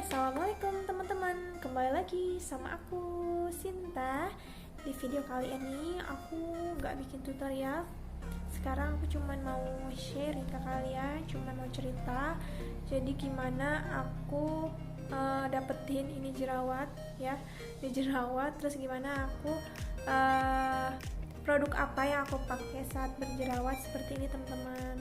Assalamualaikum teman-teman, kembali lagi sama aku Sinta. Di video kali ini aku nggak bikin tutorial. Sekarang aku cuman mau sharing ke kalian, cuman mau cerita. Jadi gimana aku dapetin ini jerawat ya, ini jerawat. Terus gimana aku produk apa yang aku pakai saat berjerawat seperti ini teman-teman.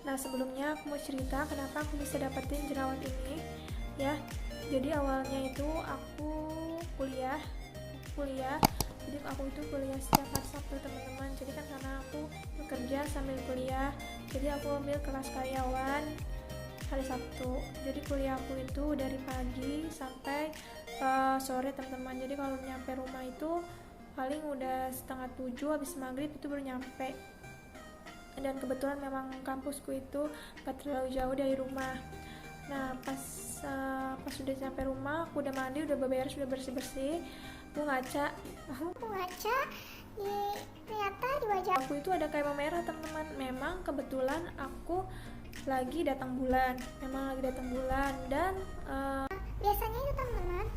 Nah, sebelumnya aku mau cerita kenapa aku bisa dapetin jerawat ini ya. Jadi awalnya itu aku kuliah. Jadi aku itu kuliah setiap hari Sabtu teman-teman. Jadi kan karena aku bekerja sambil kuliah, jadi aku ambil kelas karyawan hari Sabtu. Jadi kuliahku itu dari pagi sampai sore teman-teman. Jadi kalau nyampe rumah itu paling udah 6:30, habis maghrib itu baru nyampe. Dan kebetulan memang kampusku itu gak terlalu jauh dari rumah. Nah pas sudah sampai rumah, aku udah mandi, udah beberes, udah bersih-bersih, aku ngaca ternyata di wajah aku itu ada kayak memerah teman-teman. Memang kebetulan aku lagi datang bulan, dan biasanya itu teman-teman,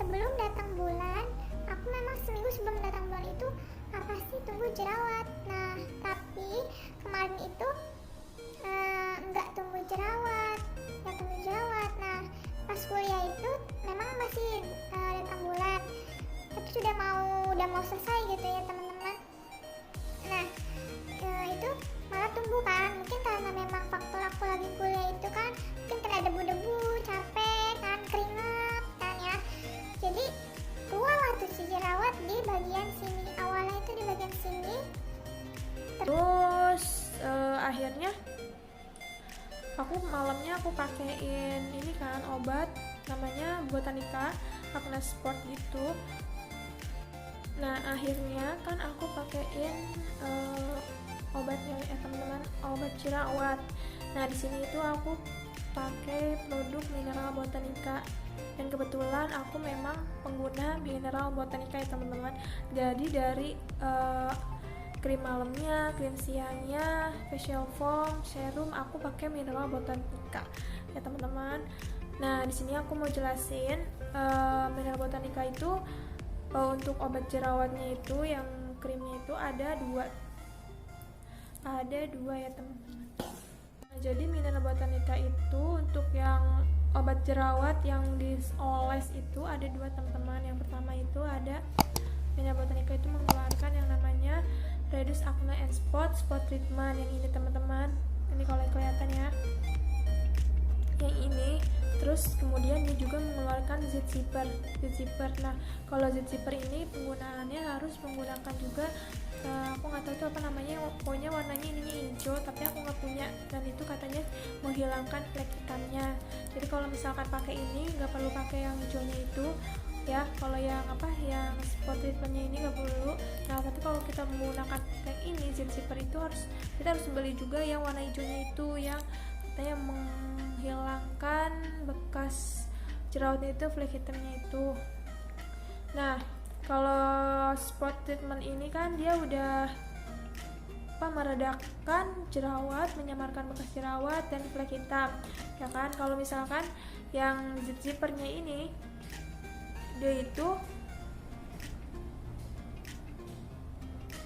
sebelum datang bulan, aku memang seminggu sebelum datang bulan itu pasti tumbuh jerawat. Nah tapi kemarin itu nggak tumbuh jerawat. Nah pas kuliah itu memang masih datang bulan, tapi udah mau selesai gitu ya teman-teman. Nah itu malah tumbuh kan, mungkin karena memang faktor aku lagi kuliah itu kan, mungkin kena debu-debu, capek kan, keringat kan ya, jadi keluar tuh si jerawat di bagian sini. Awalnya itu di bagian sini, terus akhirnya malamnya aku pakein ini kan, obat namanya Botanica Acne Sport gitu. Nah akhirnya kan aku pakein obatnya teman-teman, obat jerawat. Nah di sini itu aku pakai produk mineral Botanica, dan kebetulan aku memang pengguna mineral Botanica ya teman-teman. Jadi dari krim malamnya, krim siangnya, facial foam, serum, aku pakai mineral Botanica ya teman-teman. Nah di sini aku mau jelasin mineral Botanica itu untuk obat jerawatnya itu, yang krimnya itu ada dua ya teman-teman. Nah, jadi mineral Botanica itu untuk yang obat jerawat yang dioles itu ada dua teman-teman. Yang pertama itu ada mineral Botanica itu mengeluarkan yang namanya Reduce Acne and Spot Treatment, yang ini teman-teman. Ini kalau kelihatan ya, yang ini. Terus kemudian dia juga mengeluarkan Z-Zipper. Nah kalau Z-Zipper ini penggunaannya harus menggunakan juga aku nggak tahu itu apa namanya, pokoknya warnanya ininya hijau, tapi aku nggak punya, dan itu katanya menghilangkan flek hitamnya. Jadi kalau misalkan pakai ini nggak perlu pakai yang hijaunya itu ya. Kalau yang spot treatmentnya ini nggak perlu. Nah tapi kalau kita menggunakan yang ini Z-Zipper itu kita harus beli juga yang warna hijaunya itu, yang katanya menghilangkan bekas jerawatnya itu, flek hitamnya itu. Nah kalau spot treatment ini kan dia udah meredakan jerawat, menyamarkan bekas jerawat dan flek hitam ya kan. Kalau misalkan yang Z-Zippernya ini, dia itu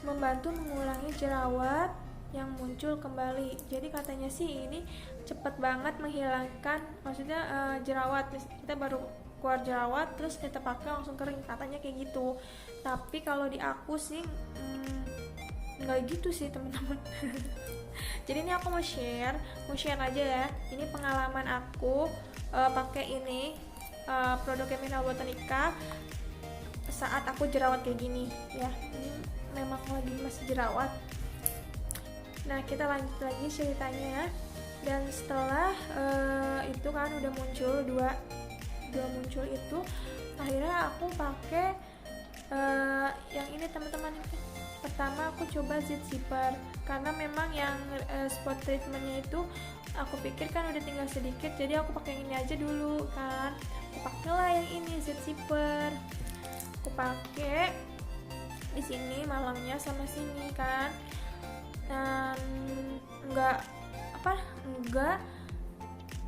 membantu mengurangi jerawat yang muncul kembali. Jadi katanya sih ini cepet banget menghilangkan, maksudnya jerawat, kita baru keluar jerawat terus kita pakai langsung kering, katanya kayak gitu. Tapi kalau di aku sih nggak gitu sih teman-teman. Jadi ini aku mau share aja ya. Ini pengalaman aku pakai ini produk mineral Botanica saat aku jerawat kayak gini ya. Ini memang lagi masih jerawat. Nah kita lanjut lagi ceritanya ya. Dan setelah itu kan udah muncul dua muncul itu, akhirnya aku pakai yang ini teman-teman. Pertama aku coba zit zipper karena memang yang spot treatmentnya itu aku pikir kan udah tinggal sedikit, jadi aku pakai yang ini aja dulu kan. Aku pakailah yang ini zit zipper, aku pakai di sini malamnya sama sini kan, dan nggak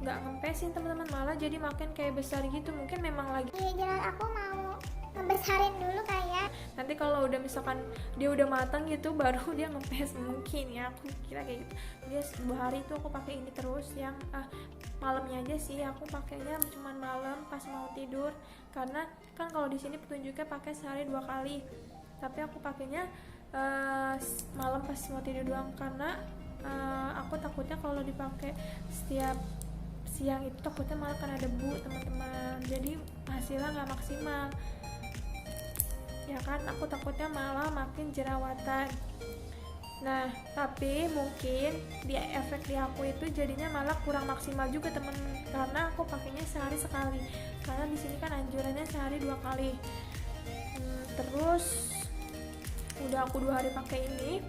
ngempesin teman-teman, malah jadi makin kayak besar gitu. Mungkin memang lagi jerawat aku mau ngebesarin dulu kayak. Nanti kalau udah misalkan dia udah matang gitu baru dia ngepes, mungkin ya, aku kira kayak gitu. Dia 2 hari itu aku pakai ini terus, yang malamnya aja sih aku pakainya, cuman malam pas mau tidur, karena kan kalau di sini petunjuknya pakai sehari 2 kali, tapi aku pakainya malam pas mau tidur doang, karena aku takutnya kalau dipakai setiap siang itu takutnya malah kena debu teman-teman, jadi hasilnya nggak maksimal ya kan. Aku takutnya malah makin jerawatan. Nah tapi mungkin efek di aku itu jadinya malah kurang maksimal juga teman, karena aku pakainya sehari sekali, karena di sini kan anjurannya sehari 2 kali. Terus udah aku 2 hari pakai ini,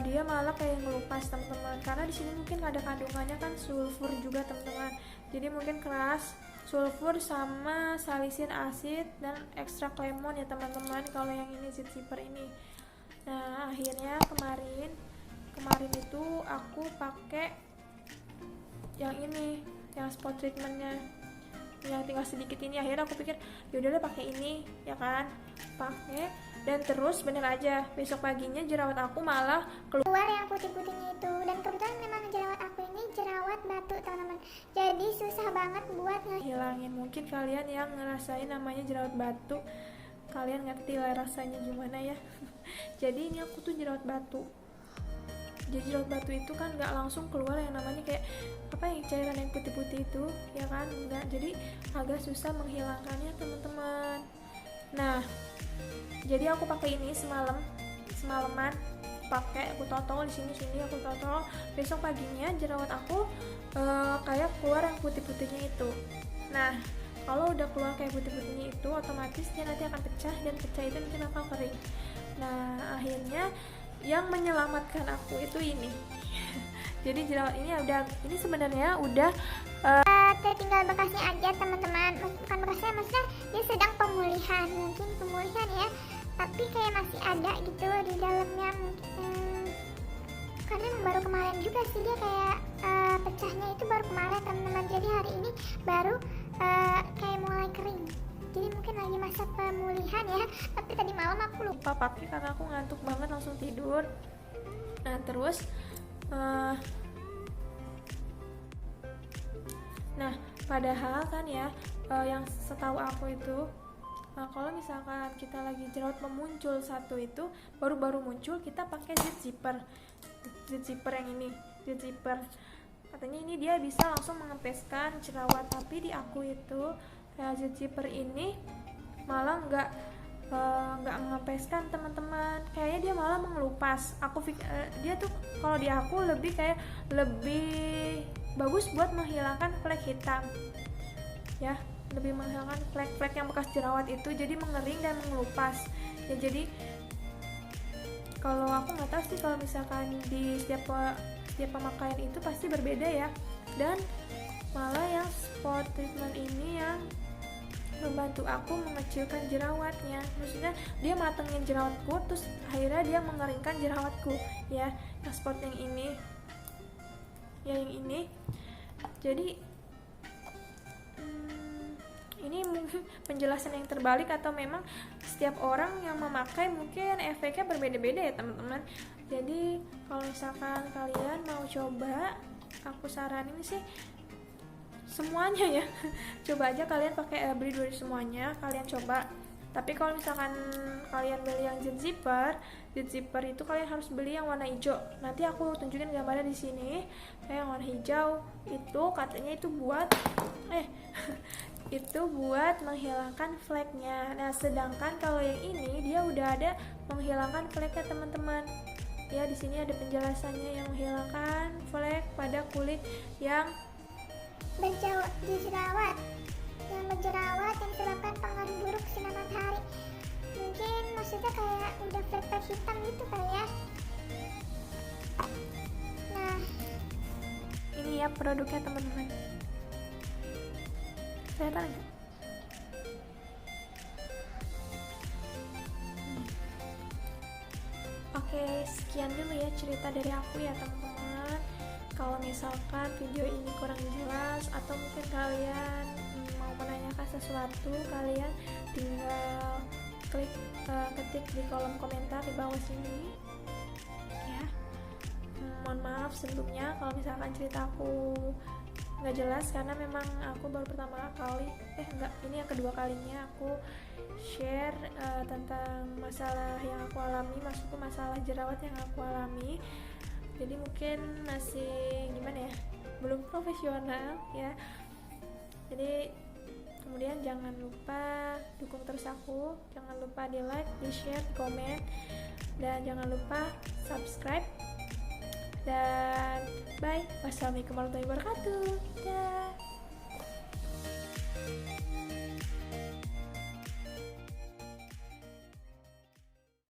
dia malah kayak ngelupas teman-teman, karena di sini mungkin ada kandungannya kan sulfur juga teman-teman, jadi mungkin keras, sulfur sama salisin asid dan ekstrak lemon ya teman-teman kalau yang ini zit zipper ini. Nah akhirnya kemarin itu aku pakai yang ini, yang spot treatmentnya yang tinggal sedikit ini. Akhirnya aku pikir yaudahlah pakai ini ya kan, pakai, dan terus bener aja besok paginya jerawat aku malah keluar yang putih-putihnya itu. Dan kebetulan memang jerawat aku ini jerawat batu teman-teman, jadi susah banget buat hilangin. Mungkin kalian yang ngerasain namanya jerawat batu, kalian ngerti lah rasanya gimana ya. Jadi ini aku tuh jerawat batu. Jadi jerawat batu itu kan nggak langsung keluar yang namanya kayak apa yang cairan yang putih-putih itu ya kan, enggak, jadi agak susah menghilangkannya teman-teman. Nah jadi aku pakai ini semalaman pakai, aku totol di sini aku totol. Besok paginya jerawat aku kayak keluar yang putih-putihnya itu. Nah kalau udah keluar kayak putih-putihnya itu, otomatis dia nanti akan pecah, dan pecah itu nanti bakal kering. Nah akhirnya yang menyelamatkan aku itu ini. Jadi jerawat ini ini sebenarnya udah tertinggal bekasnya aja teman-teman, bukan bekasnya, maksudnya dia sedang pemulihan, mungkin pemulihan ya, tapi kayak masih ada gitu di dalamnya. Karena emang baru kemarin juga sih dia kayak pecahnya itu baru kemarin teman-teman, jadi hari ini baru kayak mulai kering, jadi mungkin lagi masa pemulihan ya. Tapi tadi malam aku lupa pakai karena aku ngantuk banget langsung tidur. Nah terus nah padahal kan ya yang setahu aku itu kalau misalkan kita lagi jerawat memuncul satu itu baru-baru muncul, kita pakai zit zipper yang ini, zit zipper katanya ini dia bisa langsung mengempeskan jerawat. Tapi di aku itu zit zipper ini malah nggak mengempeskan teman-teman, kayaknya dia malah mengelupas. Aku dia tuh kalau di aku lebih bagus buat menghilangkan flek hitam ya, lebih menghilangkan flek-flek yang bekas jerawat itu, jadi mengering dan mengelupas ya. Jadi kalau aku nggak tahu sih, kalau misalkan di setiap pemakaian itu pasti berbeda ya. Dan malah yang spot treatment ini yang membantu aku mengecilkan jerawatnya, maksudnya dia matengin jerawatku, terus akhirnya dia mengeringkan jerawatku ya. Yang spot yang ini ya, yang ini. Jadi ini mungkin penjelasan yang terbalik, atau memang setiap orang yang memakai mungkin efeknya berbeda-beda ya teman-teman. Jadi kalau misalkan kalian mau coba, aku saranin sih semuanya ya. Coba aja kalian pakai beli dulu semuanya, kalian coba. Tapi kalau misalkan kalian beli yang zit zipper itu kalian harus beli yang warna hijau. Nanti aku tunjukin gambarnya di sini. Kayak yang warna hijau itu katanya itu buat itu buat menghilangkan fleknya. Nah, sedangkan kalau yang ini dia udah ada menghilangkan fleknya teman-teman. Ya, di sini ada penjelasannya yang menghilangkan flek pada kulit yang berjerawat, yang berjerawat, yang disebabkan kita kayak udah flek hitam gitu kali ya. Nah, ini ya produknya teman-teman, kelihatan nggak? Oke, sekian dulu ya cerita dari aku ya teman-teman. Kalau misalkan video ini kurang jelas atau mungkin kalian mau menanyakan sesuatu, kalian tinggal klik ketik di kolom komentar di bawah sini ya. Mohon maaf sebelumnya kalau misalkan cerita aku nggak jelas, karena memang aku baru pertama kali ini yang kedua kalinya aku share tentang masalah yang aku alami, maksudku masalah jerawat yang aku alami. Jadi mungkin masih gimana ya, belum profesional ya. Jadi kemudian jangan lupa dukung terus aku, jangan lupa di like, di share, di komen, dan jangan lupa subscribe. Dan bye, wassalamualaikum warahmatullahi wabarakatuh. Dah.